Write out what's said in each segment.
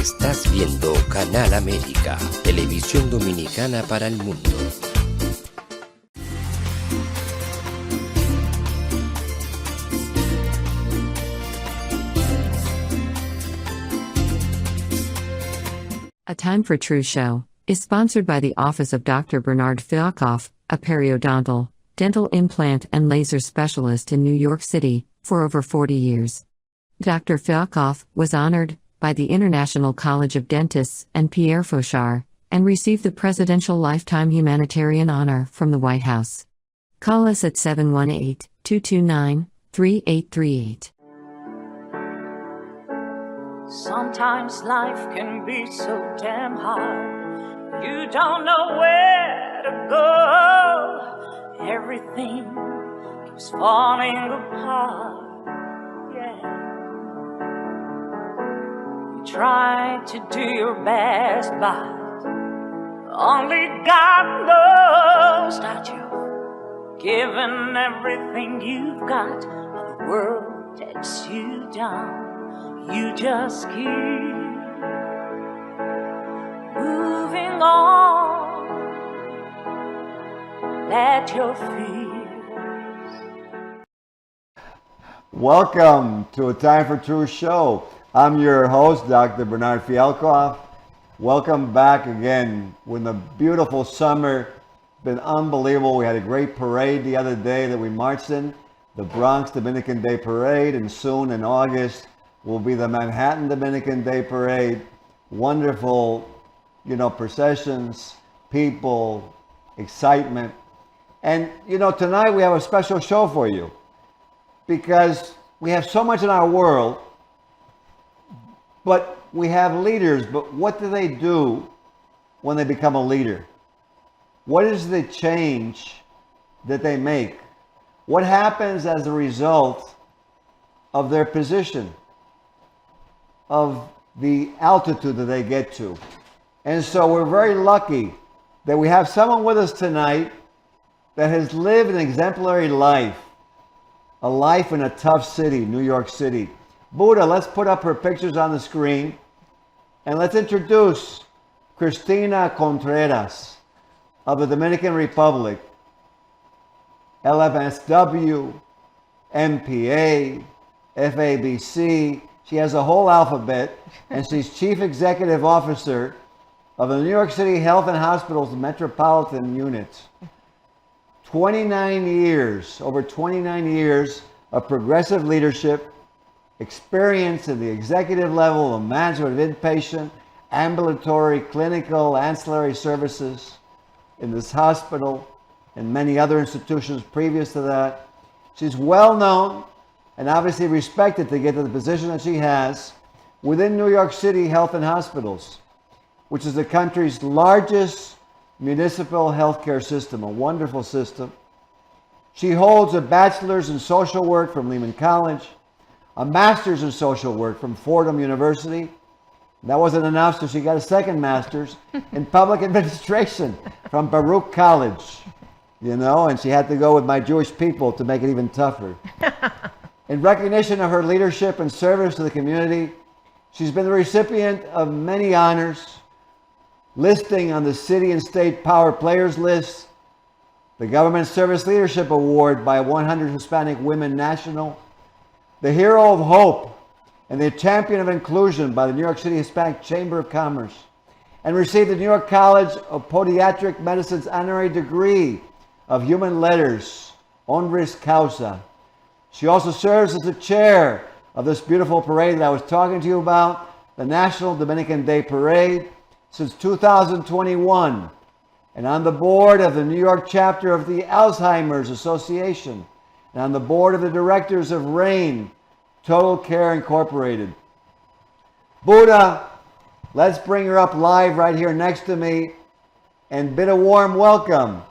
Estás viendo Canal América, televisión dominicana para el mundo. A Time for Truth show is sponsored by the Office of Dr. Bernard Fialkoff, a periodontal, dental implant and laser specialist in New York City, for over 40 years. Dr. Fialkoff was honored by the International College of Dentists and Pierre Fauchard, and received the Presidential Lifetime Humanitarian Honor from the White House. Call us at 718-229-3838. Sometimes life can be so damn hard. You don't know where to go. Everything keeps falling apart. Yeah. You try to do your best, but only God knows that you've given everything you've got, but the world takes you down. You just keep moving on. Let your fears. Welcome to A Time for Truth show. I'm your host, Dr. Bernard Fialkoff. Welcome back again with a beautiful summer. Been unbelievable. We had a great parade the other day that we marched in, the Bronx Dominican Day Parade, and soon in August will be the Manhattan Dominican Day Parade. Wonderful, processions, people, excitement. And, tonight we have a special show for you because we have so much in our world, but we have leaders. But what do they do when they become a leader? What is the change that they make? What happens as a result of their position, of the altitude that they get to? And so we're very lucky that we have someone with us tonight that has lived an exemplary life, a life in a tough city, New York City. Buddha, let's put up her pictures on the screen and let's introduce Cristina Contreras of the Dominican Republic, LMSW, MPA, FABC. She has a whole alphabet, and she's Chief Executive Officer of the New York City Health Hospitals Metropolitan units. 29 years, over 29 years of progressive leadership, experience at the executive level of management of inpatient, ambulatory, clinical, ancillary services in this hospital and many other institutions previous to that. She's well known and obviously respected to get to the position that she has within New York City Health Hospitals, which is the country's largest municipal healthcare system, a wonderful system. She holds a bachelor's in social work from Lehman College, a master's in social work from Fordham University. That wasn't enough, so she got a second master's in public administration from Baruch College, and she had to go with my Jewish people to make it even tougher. In recognition of her leadership and service to the community, she's been the recipient of many honors, listing on the City and State Power Players list, the Government Service Leadership Award by 100 Hispanic Women National, the Hero of Hope, and the Champion of Inclusion by the New York City Hispanic Chamber of Commerce, and received the New York College of Podiatric Medicine's honorary degree of Human Letters, honoris causa. She also serves as the chair of this beautiful parade that I was talking to you about, the National Dominican Day Parade, since 2021, and on the board of the New York chapter of the Alzheimer's Association, and on the board of the directors of RAIN, Total Care Incorporated. Buddha, let's bring her up live right here next to me and bid a warm welcome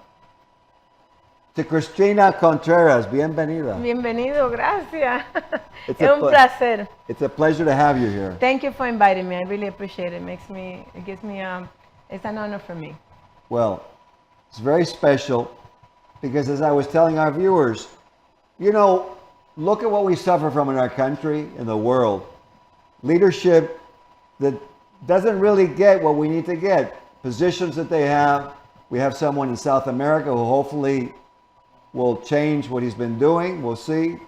to Cristina Contreras. Bienvenida. Bienvenido, gracias. Es un placer. It's a pleasure to have you here. Thank you for inviting me. I really appreciate it. It's an honor for me. Well, it's very special because, as I was telling our viewers, look at what we suffer from in our country, in the world. Leadership that doesn't really get what we need to get. Positions that they have. We have someone in South America who hopefully will change what he's been doing. We'll see.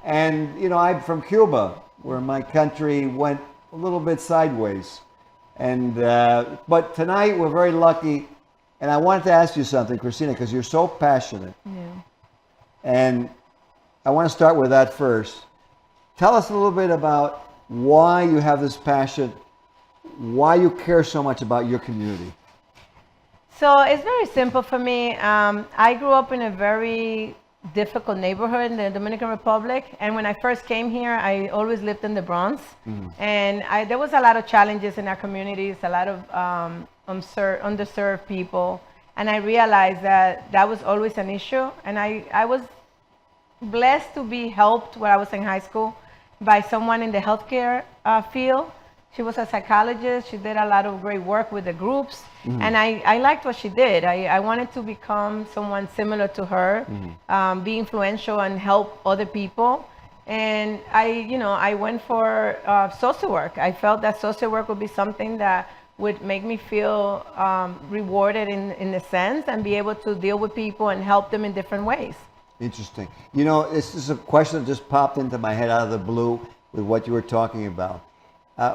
And, you know, I'm from Cuba, where my country went a little bit sideways. And but tonight we're very lucky. And I wanted to ask you something, Cristina, because you're so passionate. Yeah. And I want to start with that first. Tell us a little bit about why you have this passion, why you care so much about your community. So it's very simple for me. I grew up in a very difficult neighborhood in the Dominican Republic, and when I first came here, I always lived in the Bronx, and there was a lot of challenges in our communities, a lot of underserved people, and I realized that that was always an issue, and I was blessed to be helped when I was in high school by someone in the healthcare field. She was a psychologist. She did a lot of great work with the groups. And I liked what she did. I wanted to become someone similar to her, be influential and help other people. And I went for social work. I felt that social work would be something that would make me feel rewarded in a sense, and be able to deal with people and help them in different ways. Interesting. You know, this is a question that just popped into my head out of the blue with what you were talking about.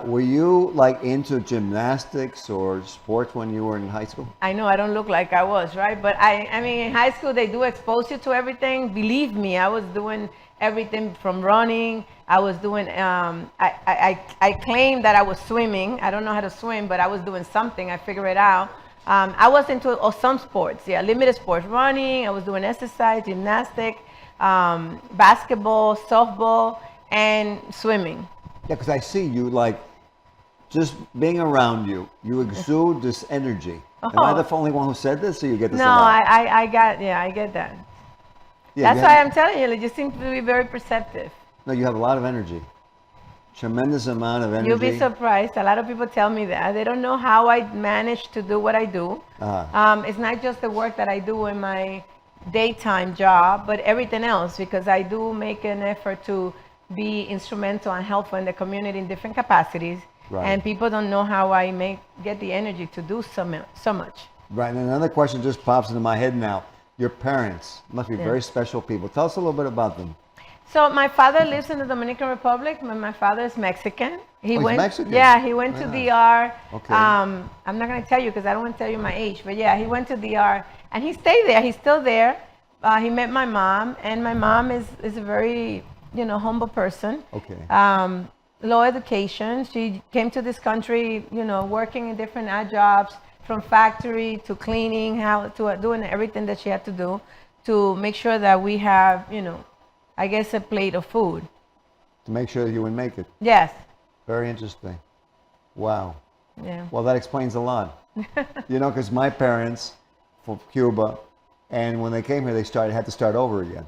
Were you like into gymnastics or sports when you were in high school? I know I don't look like I was, right? But I mean, in high school, they do expose you to everything. Believe me, I was doing everything from running. I was doing, I claimed that I was swimming. I don't know how to swim, but I was doing something. I figured it out. I was into some sports, limited sports, running. I was doing exercise, gymnastics, basketball, softball, and swimming. Yeah, because I see you like just being around you. You exude this energy. Am I the only one who said this, or you get this a No, lot? I get that. Yeah, That's why I'm telling you, you seem to be very perceptive. No, you have a lot of energy. Tremendous amount of energy. You'll be surprised. A lot of people tell me that. They don't know how I manage to do what I do. It's not just the work that I do in my daytime job, but everything else, because I do make an effort to be instrumental and helpful in the community in different capacities. Right. And people don't know how I get the energy to do so much. Right, and another question just pops into my head now. Your parents must be very special people. Tell us a little bit about them. So my father lives in the Dominican Republic. My father is Mexican. He's Mexican? Yeah, he went to DR. Okay. I'm not going to tell you because I don't want to tell you my age. But yeah, he went to DR and he stayed there. He's still there. He met my mom, and my mom is a very humble person. Okay. Low education. She came to this country, working in different odd jobs, from factory to cleaning, to doing everything that she had to do to make sure that we have, I guess, a plate of food. To make sure that you would make it. Yes. Very interesting. Wow. Yeah. Well, that explains a lot. Because my parents from Cuba, and when they came here, they had to start over again.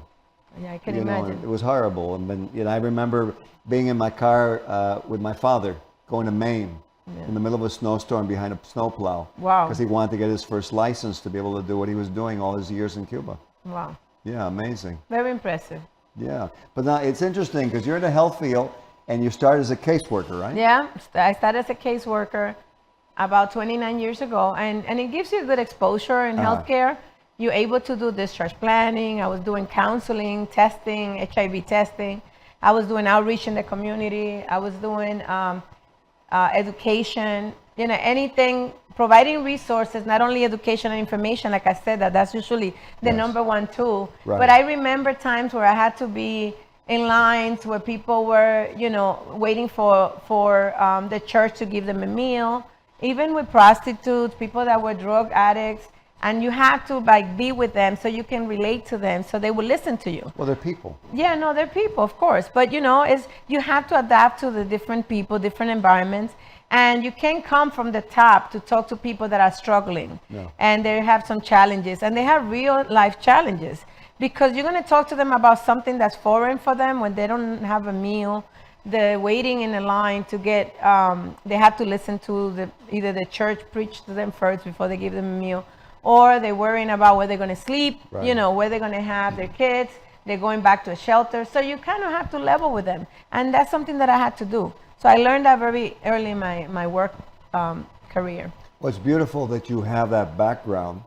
Yeah, I can imagine. It was horrible. And then, I remember being in my car with my father going to Maine in the middle of a snowstorm behind a snowplow. Wow. Because he wanted to get his first license to be able to do what he was doing all his years in Cuba. Wow. Yeah, amazing. Very impressive. Yeah. But now it's interesting because you're in the health field and you started as a caseworker, right? Yeah, I started as a caseworker about 29 years ago. And it gives you good exposure in healthcare. You're able to do discharge planning. I was doing counseling, testing, HIV testing. I was doing outreach in the community. I was doing education, anything, providing resources, not only education and information, like I said, that's usually the number one tool. Right. But I remember times where I had to be in lines where people were, waiting for the church to give them a meal, even with prostitutes, people that were drug addicts. And you have to be with them so you can relate to them, so they will listen to you. Well, they're people. Yeah, no, they're people, of course. But you have to adapt to the different people, different environments, and you can't come from the top to talk to people that are struggling. No. And they have some challenges, and they have real life challenges, because you're going to talk to them about something that's foreign for them when they don't have a meal. They're waiting in a line to get. They have to listen to either the church preach to them first before they give them a meal. Or they're worrying about where they're going to sleep, right. Where they're going to have their kids. They're going back to a shelter. So you kind of have to level with them. And that's something that I had to do. So I learned that very early in my work career. Well, it's beautiful that you have that background,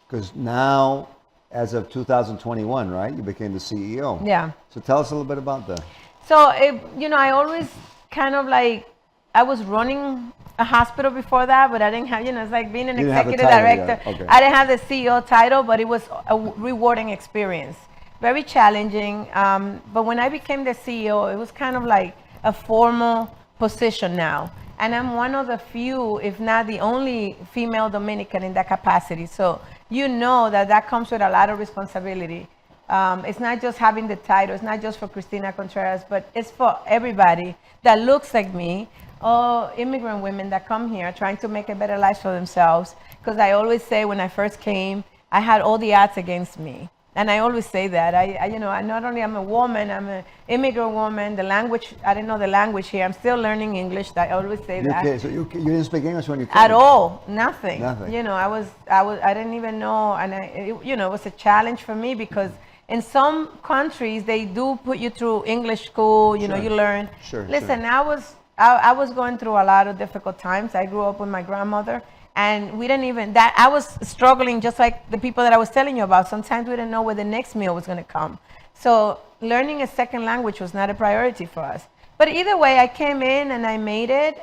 because now, as of 2021, right, you became the CEO. Yeah. So tell us a little bit about that. So, I always kind of like, I was running a hospital before that, but I didn't have, it's like being an You didn't have the executive title director. yet. Okay. I didn't have the CEO title, but it was a rewarding experience. Very challenging. But when I became the CEO, it was kind of like a formal position now. And I'm one of the few, if not the only female Dominican in that capacity. So that comes with a lot of responsibility. It's not just having the title, it's not just for Cristina Contreras, but it's for everybody that looks like me, all immigrant women that come here trying to make a better life for themselves. Because I always say when I first came, I had all the odds against me. And I always say that. I not only am a woman, I'm an immigrant woman. The language, I didn't know the language here. I'm still learning English. I always say that. Okay, so you didn't speak English when you came? At all, nothing. Nothing. I didn't even know, and it was a challenge for me because in some countries they do put you through English school. You learn. Sure. Listen, sure. I was going through a lot of difficult times. I grew up with my grandmother. And we didn't even, I was struggling just like the people that I was telling you about. Sometimes we didn't know where the next meal was going to come. So learning a second language was not a priority for us. But either way, I came in and I made it.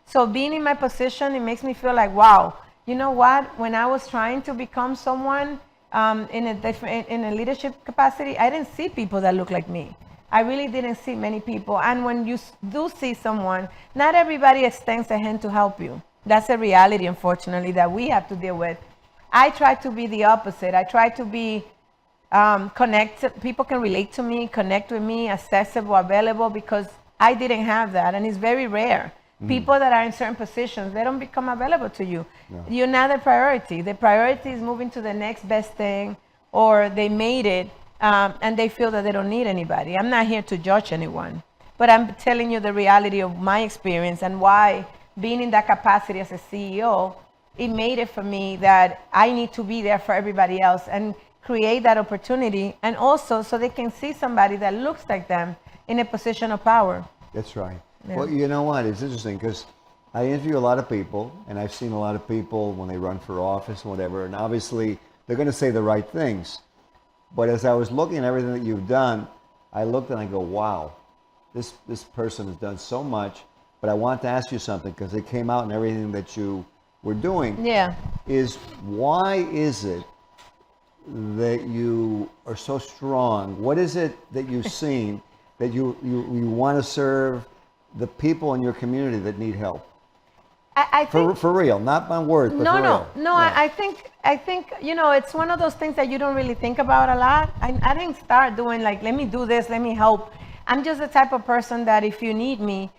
So being in my position, it makes me feel like, wow, you know what? When I was trying to become someone in a leadership capacity, I didn't see people that look like me. I really didn't see many people. And when you do see someone, not everybody extends a hand to help you. That's a reality, unfortunately, that we have to deal with. I try to be the opposite. I try to be connected. People can relate to me, connect with me, accessible, available, because I didn't have that. And it's very rare. People that are in certain positions, they don't become available to you. No. You're not the priority. The priority is moving to the next best thing, or they made it and they feel that they don't need anybody. I'm not here to judge anyone, but I'm telling you the reality of my experience and why being in that capacity as a CEO, it made it for me that I need to be there for everybody else and create that opportunity, and also so they can see somebody that looks like them in a position of power. That's right. Yeah. Well, you know what? It's interesting because I interview a lot of people, and I've seen a lot of people when they run for office and whatever, and obviously they're going to say the right things. But as I was looking at everything that you've done, I looked and I go, wow, this person has done so much. But I want to ask you something, because it came out in everything that you were doing. Yeah. Is why is it that you are so strong? What is it that you've seen that you want to serve the people in your community that need help? I think for real, not my words, but for real. No. Yeah. I think it's one of those things that you don't really think about a lot. I didn't start doing like, let me do this, let me help. I'm just the type of person that if you need me,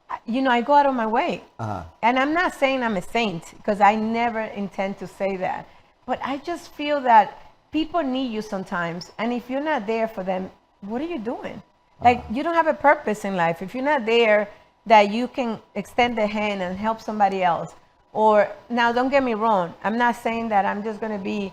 I go out of my way. And I'm not saying I'm a saint, because I never intend to say that. But I just feel that people need you sometimes. And if you're not there for them, what are you doing? Like, you don't have a purpose in life. If you're not there, that you can extend a hand and help somebody else. Or, now don't get me wrong, I'm not saying that I'm just going to be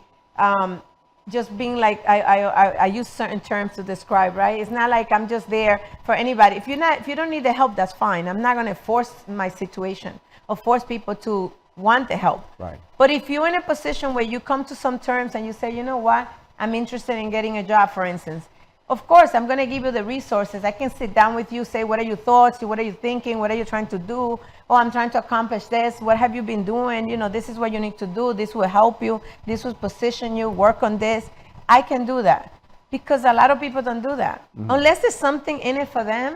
just being like, I use certain terms to describe, right? It's not like I'm just there for anybody. If you don't need the help, that's fine. I'm not going to force my situation or force people to want the help. Right. But if you're in a position where you come to some terms and you say, you know what, I'm interested in getting a job, for instance. Of course, I'm going to give you the resources. I can sit down with you, say, what are your thoughts? What are you thinking? What are you trying to do? Oh, I'm trying to accomplish this. What have you been doing? This is what you need to do. This will help you. This will position you. Work on this. I can do that, because a lot of people don't do that. Unless there's something in it for them,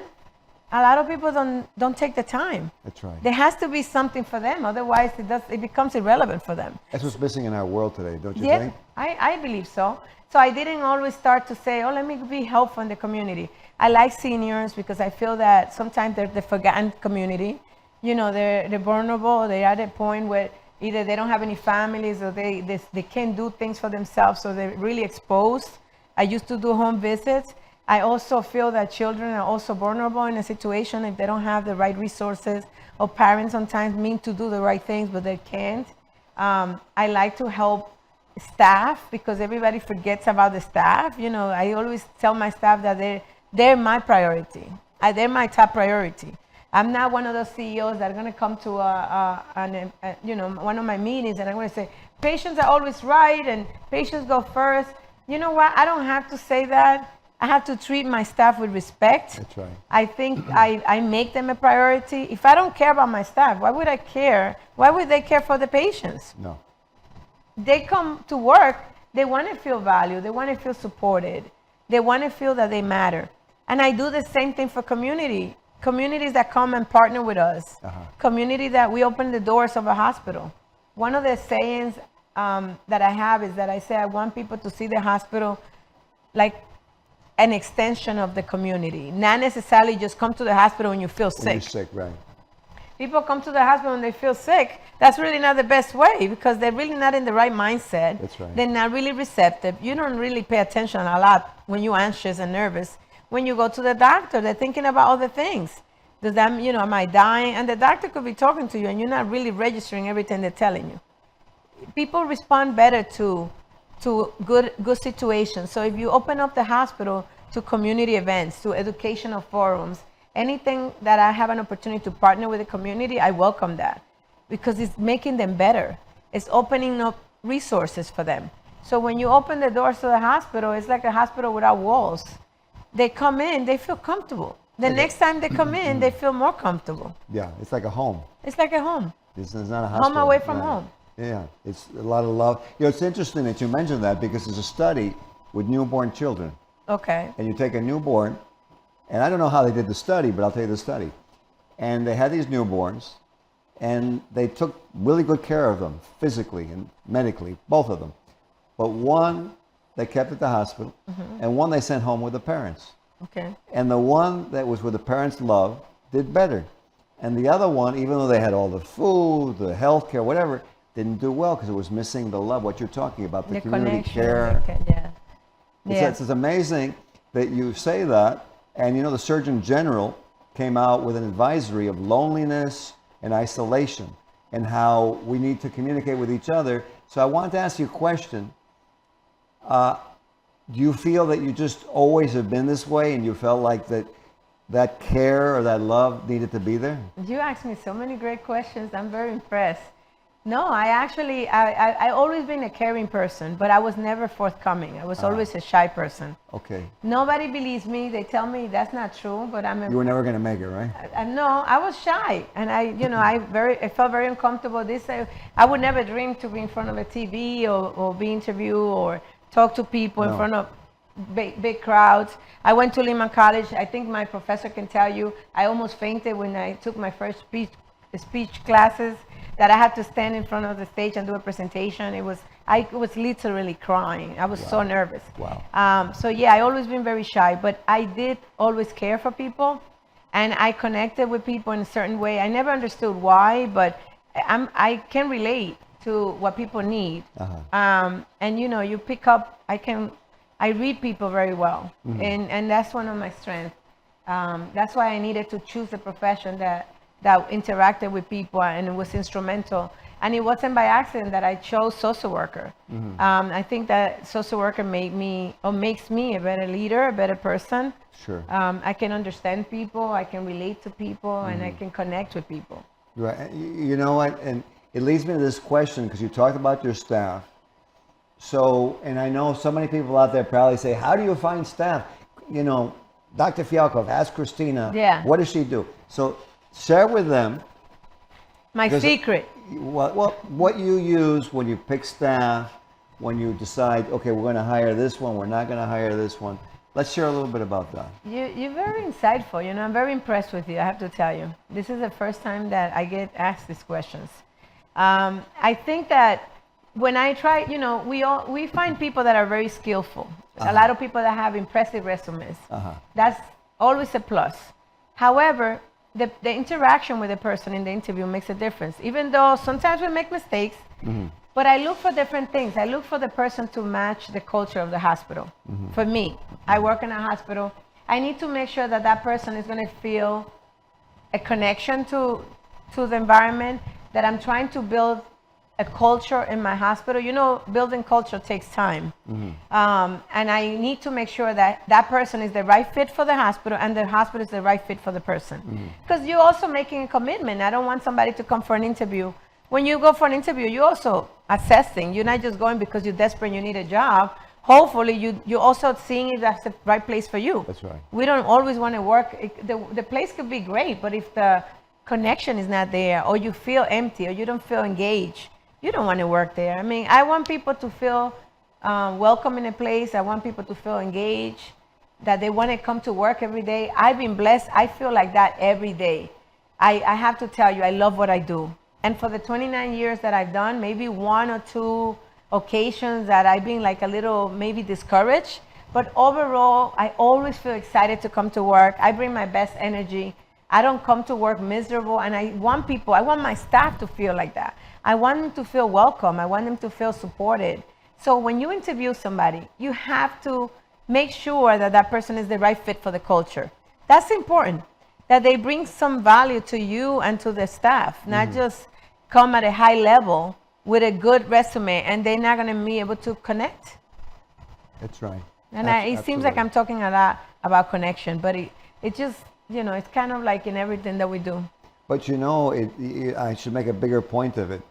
a lot of people don't take the time. That's right. There has to be something for them. Otherwise, it becomes irrelevant for them. That's what's missing in our world today, don't you think? I believe so. So I didn't always start to say, oh, let me be helpful in the community. I like seniors because I feel that sometimes they're the forgotten community. They're vulnerable. They're at a point where either they don't have any families, or they can't do things for themselves, so they're really exposed. I used to do home visits. I also feel that children are also vulnerable in a situation if they don't have the right resources, or parents sometimes mean to do the right things, but they can't. I like to help staff, because everybody forgets about the staff. I always tell my staff that they're my priority. They're my top priority. I'm not one of those CEOs that are going to come to one of my meetings and I'm going to say, patients are always right and patients go first. You know what? I don't have to say that. I have to treat my staff with respect. That's right. I think I make them a priority. If I don't care about my staff, why would I care? Why would they care for the patients? No. They come to work, they want to feel valued, they want to feel supported, they want to feel that they matter. And I do the same thing for communities that come and partner with us, community that we open the doors of a hospital. One of the sayings that I have is that I say I want people to see the hospital like an extension of the community, not necessarily just come to the hospital when you feel sick. When you're sick, right. People come to the hospital when they feel sick. That's really not the best way because they're really not in the right mindset. That's right. They're not really receptive. You don't really pay attention a lot when you're anxious and nervous. When you go to the doctor, they're thinking about other things. Does that, am I dying? And the doctor could be talking to you and you're not really registering everything they're telling you. People respond better to good situations. So if you open up the hospital to community events, to educational forums, anything that I have an opportunity to partner with the community, I welcome that because it's making them better. It's opening up resources for them. So when you open the doors to the hospital, it's like a hospital without walls. They come in, they feel comfortable. The next time they come in, they feel more comfortable. Yeah, it's like a home. It's like a home. It's not a hospital. Home away from right. home. Yeah, it's a lot of love. It's interesting that you mentioned that because there's a study with newborn children. Okay. And you take a newborn, and I don't know how they did the study, but I'll tell you the study. And they had these newborns, and they took really good care of them, physically and medically, both of them. But one they kept at the hospital, and one they sent home with the parents. Okay. And the one that was with the parents' love did better. And the other one, even though they had all the food, the health care, whatever, didn't do well because it was missing the love, what you're talking about, the community care. It's amazing that you say that. And the Surgeon General came out with an advisory of loneliness and isolation and how we need to communicate with each other. So I wanted to ask you a question. Do you feel that you just always have been this way and you felt like that care or that love needed to be there? You asked me so many great questions. I'm very impressed. No, I always been a caring person, but I was never forthcoming. I was always a shy person. Okay. Nobody believes me. They tell me that's not true, but You were never going to make it, right? No, I was shy, and I felt very uncomfortable. I would never dream to be in front of a TV or be interviewed or talk to people in front of big crowds. I went to Lehman College. I think my professor can tell you, I almost fainted when I took my first speech classes, that I had to stand in front of the stage and do a presentation. I was literally crying. I was so nervous. Wow. So yeah, I always been very shy, but I did always care for people, and I connected with people in a certain way. I never understood why, but I can relate to what people need. And you pick up. I read people very well, and that's one of my strengths. That's why I needed to choose a profession that interacted with people and it was instrumental. And it wasn't by accident that I chose social worker. I think that social worker makes me a better leader, a better person. Sure. I can understand people, I can relate to people, and I can connect with people. Right. You know what? And it leads me to this question because you talked about your staff. So, and I know so many people out there probably say, how do you find staff? Dr. Fialkov, ask Cristina, what does she do? So share with them. My secret. What you use when you pick staff, when you decide, okay, we're going to hire this one, we're not going to hire this one. Let's share a little bit about that. You're very insightful. I'm very impressed with you, I have to tell you. This is the first time that I get asked these questions. I think that when I try, we find people that are very skillful. A lot of people that have impressive resumes. That's always a plus. However, the interaction with the person in the interview makes a difference. Even though sometimes we make mistakes, but I look for different things. I look for the person to match the culture of the hospital. For me, I work in a hospital. I need to make sure that that person is going to feel a connection to the environment, that I'm trying to build a culture in my hospital. You know, building culture takes time. And I need to make sure that that person is the right fit for the hospital and the hospital is the right fit for the person. Because you're also making a commitment. I don't want somebody to come for an interview. When you go for an interview, you're also assessing. You're not just going because you're desperate and you need a job. Hopefully, you're also seeing if that's the right place for you. That's right. We don't always want to work. The place could be great, but if the connection is not there, or you feel empty, or you don't feel engaged, you don't want to work there. I mean, I want people to feel welcome in a place. I want people to feel engaged, that they want to come to work every day. I've been blessed. I feel like that every day. I have to tell you, I love what I do. And for the 29 years that I've done, maybe one or two occasions that I've been like a little maybe discouraged, but overall I always feel excited to come to work. I bring my best energy. I don't come to work miserable, and I want my staff to feel like that. I want them to feel welcome. I want them to feel supported. So when you interview somebody, you have to make sure that that person is the right fit for the culture. That's important, that they bring some value to you and to the staff, not just come at a high level with a good resume and they're not going to be able to connect. That's right. And it seems like I'm talking a lot about connection, but it just, you know, it's kind of like in everything that we do. But you know, I should make a bigger point of it.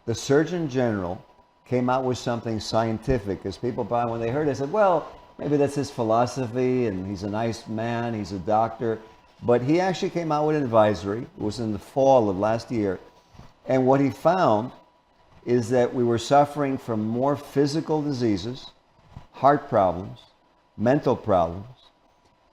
The Surgeon General came out with something scientific, because people probably, when they heard it, said, well, maybe that's his philosophy, and he's a nice man, he's a doctor. But he actually came out with an advisory. It was in the fall of last year. And what he found is that we were suffering from more physical diseases, heart problems, mental problems,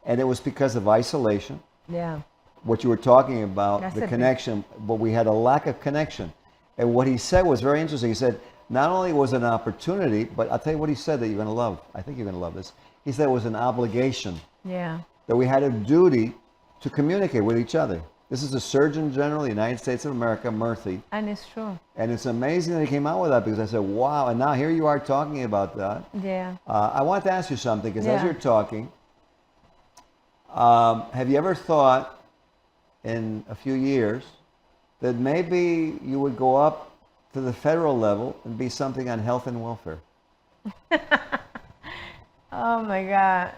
and it was because of isolation. Yeah. What you were talking about, That's the connection, but we had a lack of connection. And what he said was very interesting. He said, not only was it an opportunity, but I'll tell you what he said that you're going to love. I think you're going to love this. He said it was an obligation. Yeah. That we had a duty to communicate with each other. This is the Surgeon General of the United States of America, Murthy. And it's true. And it's amazing that he came out with that, because I said, wow. And now here you are talking about that. Yeah. I wanted to ask you something, because as you're talking, have you ever thought in a few years that maybe you would go up to the federal level and be something on health and welfare? Oh my God.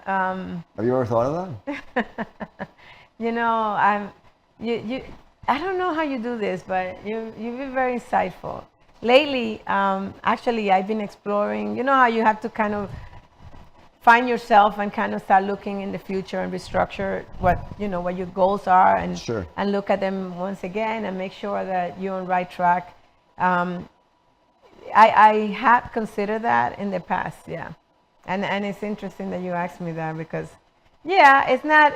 Have you ever thought of that? You know, I don't know how you do this, but you've been very insightful. Lately, actually, I've been exploring, you know how you have to kind of find yourself and kind of start looking in the future and restructure what your goals are, and Sure. and look at them once again and make sure that you're on the right track. I had considered that in the past, yeah. And it's interesting that you asked me that, because yeah, it's not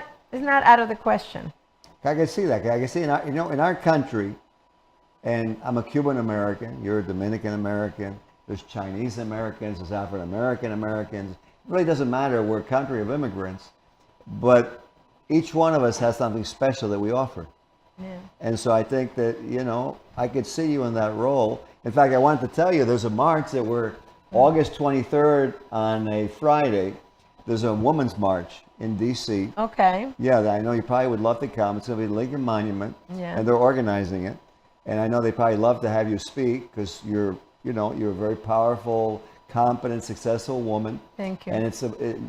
out of the question. I can see that. I can see in our country, and I'm a Cuban American, you're a Dominican American, there's Chinese Americans, there's African Americans. It really doesn't matter. We're a country of immigrants, but each one of us has something special that we offer. Yeah. And so I think that, I could see you in that role. In fact, I wanted to tell you, there's a march that we're August 23rd on a Friday. There's a women's march in D.C. Okay. Yeah, I know you probably would love to come. It's going to be Lincoln Monument, Yeah. and they're organizing it. And I know they probably love to have you speak, because you're a very powerful, competent, successful woman. Thank you. And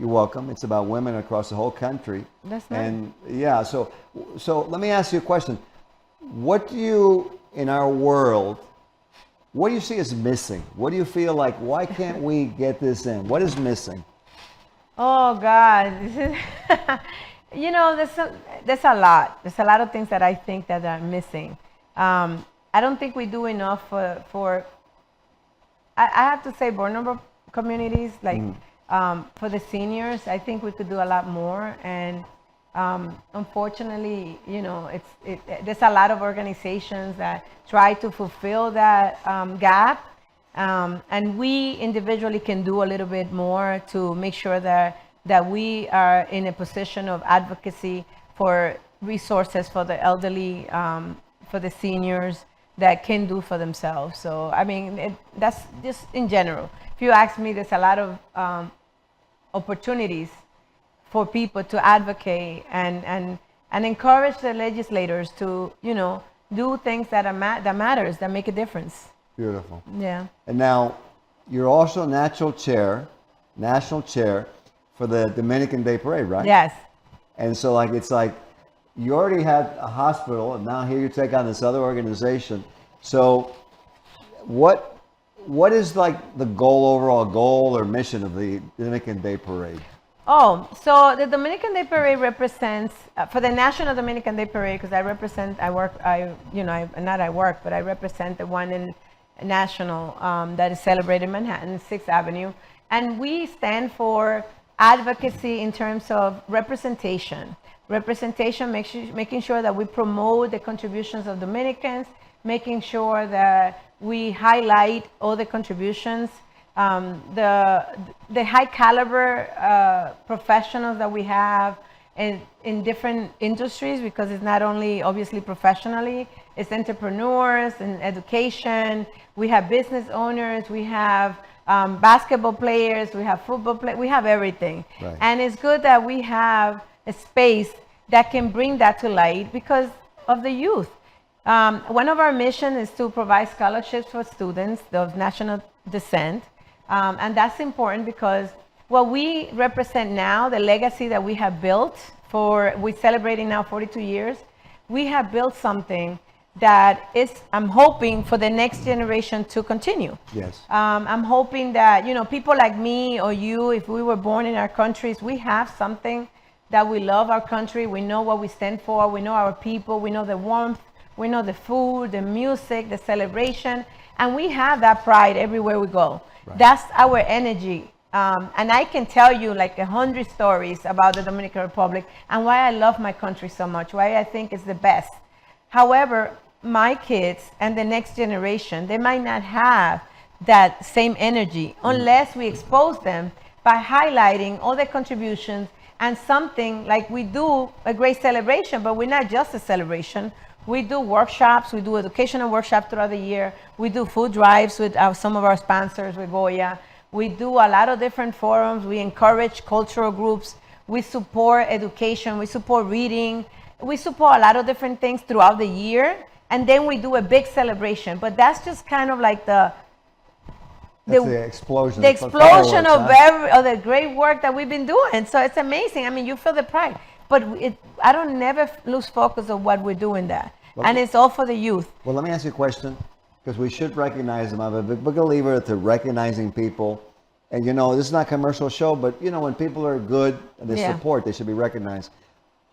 you're welcome. It's about women across the whole country. That's nice. And yeah, so let me ask you a question. What do you, in our world, what do you see as missing? What do you feel like, why can't we get this in? What is missing? Oh God, there's a lot. There's a lot of things that I think that are missing. I don't think we do enough for I have to say, vulnerable communities, like for the seniors. I think we could do a lot more, and unfortunately, there's a lot of organizations that try to fulfill that gap. And we individually can do a little bit more to make sure that we are in a position of advocacy for resources for the elderly, for the seniors, that can do for themselves. So, I mean, that's just in general. If you ask me, there's a lot of opportunities for people to advocate and encourage the legislators to, do things that matters, that make a difference. Beautiful. Yeah. And now, you're also national chair for the Dominican Day Parade, right? Yes. And so, like, it's like you already had a hospital, and now here you take on this other organization. So, what is like the overall goal or mission of the Dominican Day Parade? Oh, so the Dominican Day Parade represents for the National Dominican Day Parade, because I represent the one in national that is celebrated in Manhattan, 6th Avenue, and we stand for advocacy in terms of representation. Representation, making sure that we promote the contributions of Dominicans, making sure that we highlight all the contributions, the high caliber professionals that we have in different industries, because it's not only obviously professionally, it's entrepreneurs and education. We have business owners, we have basketball players, we have football players, we have everything. Right. And it's good that we have a space that can bring that to light because of the youth. One of our missions is to provide scholarships for students of national descent. And that's important because what we represent now, the legacy that we have built we're celebrating now 42 years, we have built something that is, I'm hoping, for the next generation to continue. Yes. I'm hoping that, people like me or you, if we were born in our countries, we have something that we love our country, we know what we stand for, we know our people, we know the warmth, we know the food, the music, the celebration, and we have that pride everywhere we go. Right. That's our energy. And I can tell you like 100 stories about the Dominican Republic and why I love my country so much, why I think it's the best. However, my kids and the next generation, they might not have that same energy unless we expose them by highlighting all the contributions and something like we do a great celebration, but we're not just a celebration. We do workshops, we do educational workshops throughout the year. We do food drives with some of our sponsors, with Goya. We do a lot of different forums. We encourage cultural groups. We support education. We support reading. We support a lot of different things throughout the year. And then we do a big celebration. But that's just kind of like the explosion. The explosion of the great work that we've been doing. So it's amazing. I mean, you feel the pride. But I don't never lose focus of what we're doing there. Well, and it's all for the youth. Well, let me ask you a question, because we should recognize them. I'm a big believer to recognizing people. And, this is not a commercial show, but, when people are good and they support, they should be recognized.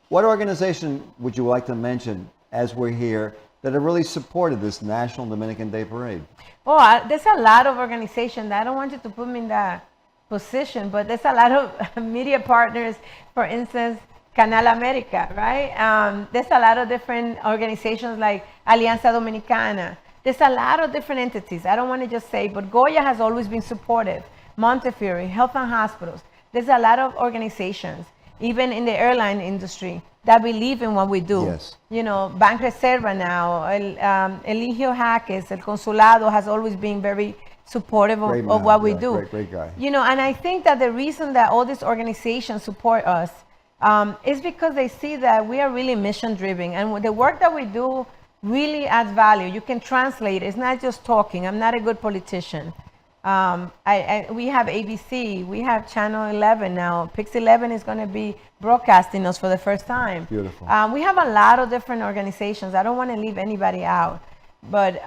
What organization would you like to mention as we're here that have really supported this National Dominican Day Parade? Oh, there's a lot of organizations. I don't want you to put me in that position, but there's a lot of media partners, for instance, Canal America, right? There's a lot of different organizations like Alianza Dominicana. There's a lot of different entities. I don't want to just say, but Goya has always been supportive. Montefiore, Health and Hospitals. There's a lot of organizations, even in the airline industry, that believe in what we do. Yes. Bank Reserva now, Eligio Jaques, El Consulado has always been very supportive of what we do. Great guy. And I think that the reason that all these organizations support us is because they see that we are really mission driven, and the work that we do really adds value. You can translate. It's not just talking. I'm not a good politician. We have ABC, we have Channel 11 now. Pix 11 is going to be broadcasting us for the first time. Beautiful. We have a lot of different organizations. I don't want to leave anybody out, but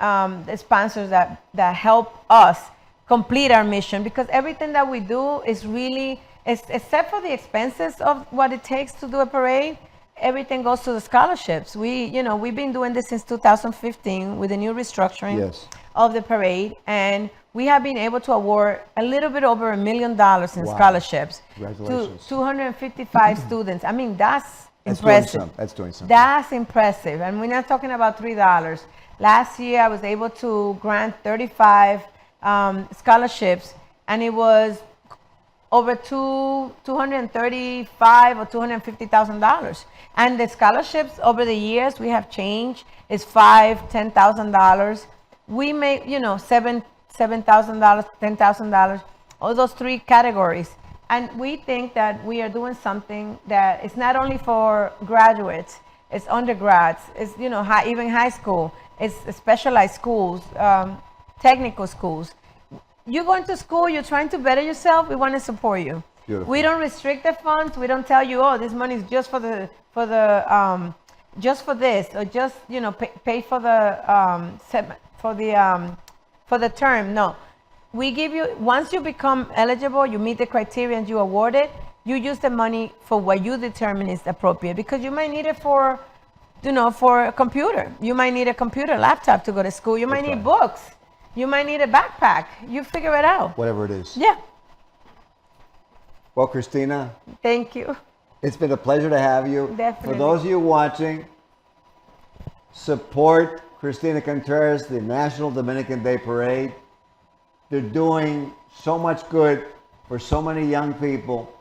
the sponsors that help us complete our mission, because everything that we do is really, except for the expenses of what it takes to do a parade, everything goes to the scholarships. We've been doing this since 2015 with the new restructuring of the parade, and we have been able to award a little bit over $1 million in scholarships to 255 students. I mean, that's impressive. That's doing something. That's impressive. And we're not talking about $3. Last year, I was able to grant 35 scholarships, and it was over $235,000 or $250,000. And the scholarships over the years we have changed. It's $5,000, $10,000. We make, $7,000, $10,000, all those three categories. And we think that we are doing something that is not only for graduates, it's undergrads, it's, even high school, it's specialized schools. technical schools. You're going to school, you're trying to better yourself, we want to support you. Beautiful. We don't restrict the funds. We don't tell you, oh, this money is just for just for this, or just, you know, pay for the term. No, we give you, once you become eligible, you meet the criteria and you award it, you use the money for what you determine is appropriate, because you might need it for, you know, for a computer. You might need a computer, laptop to go to school. You might need books. You might need a backpack. You figure it out. Whatever it is. Yeah. Well, Cristina, Thank you. it's been a pleasure to have you. Definitely. For those of you watching, support Cristina Contreras, the National Dominican Day Parade. They're doing so much good for so many young people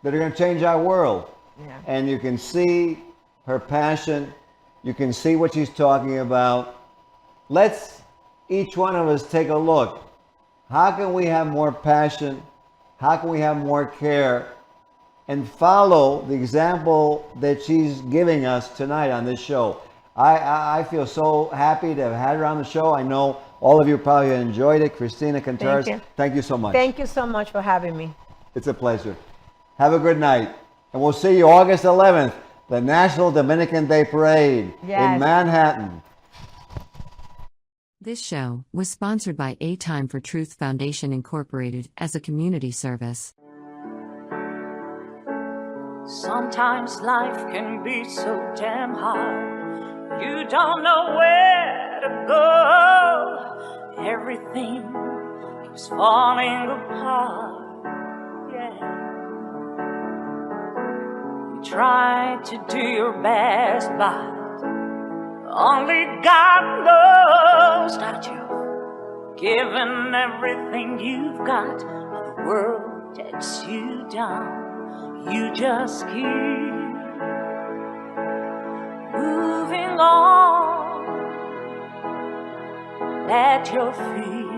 that are going to change our world. Yeah. And you can see her passion. You can see what she's talking about. Let's each one of us take a look. How can we have more passion? How can we have more care? And follow the example that she's giving us tonight on this show. I feel so happy to have had her on the show. I know all of you probably enjoyed it. Cristina Contreras, thank you so much. Thank you so much for having me. It's a pleasure. Have a good night. And we'll see you August 11th, the National Dominican Day Parade in Manhattan. This show was sponsored by A Time for Truth Foundation Incorporated as a community service. Sometimes life can be so damn hard. You don't know where to go. Everything keeps falling apart. Yeah. You try to do your best, but only God knows that you've given everything you've got. But the world takes you down. You just keep moving on. Let your feet